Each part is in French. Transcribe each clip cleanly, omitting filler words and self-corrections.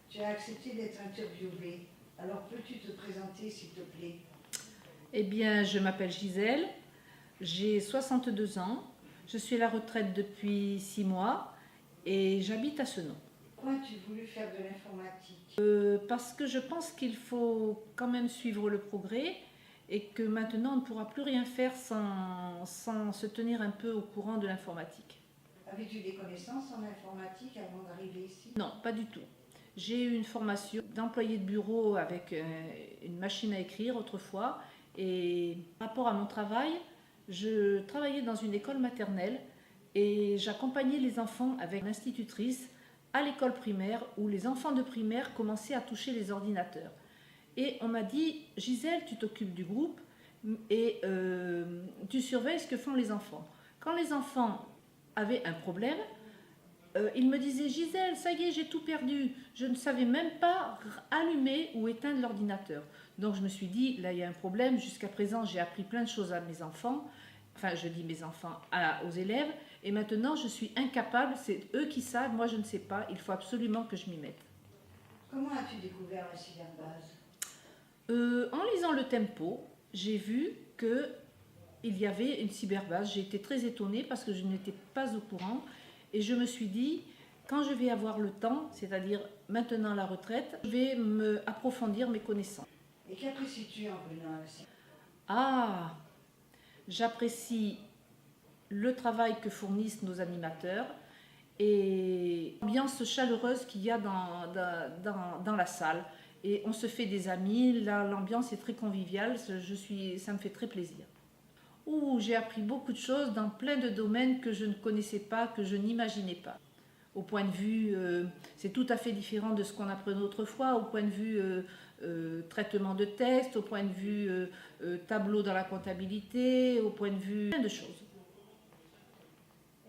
Tu as accepté d'être interviewée. Alors peux-tu te présenter s'il te plaît? Eh bien, je m'appelle Gisèle, j'ai 62 ans, je suis à la retraite depuis 6 mois et j'habite à Senon. Pourquoi as-tu voulu faire de l'informatique? Parce que je pense qu'il faut quand même suivre le progrès et que maintenant on ne pourra plus rien faire sans se tenir un peu au courant de l'informatique. Avais-tu des connaissances en informatique avant d'arriver ici? Non, pas du tout. J'ai eu une formation d'employé de bureau avec une machine à écrire autrefois. Et par rapport à mon travail, je travaillais dans une école maternelle et j'accompagnais les enfants avec une institutrice à l'école primaire où les enfants de primaire commençaient à toucher les ordinateurs. Et on m'a dit, Gisèle, tu t'occupes du groupe et tu surveilles ce que font les enfants. Quand les enfants avaient un problème, il me disait, Gisèle, ça y est, j'ai tout perdu. Je ne savais même pas allumer ou éteindre l'ordinateur. Donc je me suis dit, là, il y a un problème. Jusqu'à présent, j'ai appris plein de choses à mes enfants. Enfin, je dis mes enfants aux élèves. Et maintenant, je suis incapable. C'est eux qui savent, moi, je ne sais pas. Il faut absolument que je m'y mette. Comment as-tu découvert la cyberbase? En lisant le Tempo, j'ai vu qu'il y avait une cyberbase. J'ai été très étonnée parce que je n'étais pas au courant. Et je me suis dit, quand je vais avoir le temps, c'est-à-dire maintenant la retraite, je vais approfondir mes connaissances. Et qu'apprécies-tu en venant à la cyberbase? Ah, j'apprécie le travail que fournissent nos animateurs et l'ambiance chaleureuse qu'il y a dans la salle. Et on se fait des amis, l'ambiance est très conviviale, ça me fait très plaisir. J'ai appris beaucoup de choses dans plein de domaines que je ne connaissais pas, que je n'imaginais pas. Au point de vue, c'est tout à fait différent de ce qu'on apprenait autrefois, au point de vue traitement de texte, au point de vue tableau dans la comptabilité, au point de vue plein de choses.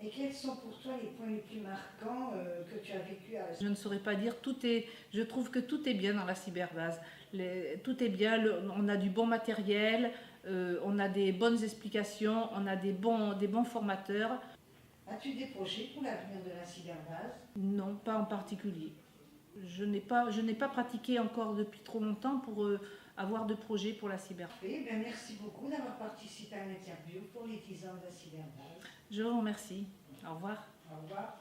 Et quels sont pour toi les points les plus marquants que tu as vécu à la cyberbase? Je ne saurais pas dire, je trouve que tout est bien dans la cyberbase. Tout est bien, on a du bon matériel, on a des bonnes explications, on a des bons formateurs. As-tu des projets pour l'avenir de la cyberbase? Non, pas en particulier. Je n'ai pas pratiqué encore depuis trop longtemps pour avoir de projets pour la cyberbase. Eh bien, merci beaucoup d'avoir participé à l'interview pour les 10 ans de la cyberbase. Je vous remercie. Au revoir. Au revoir.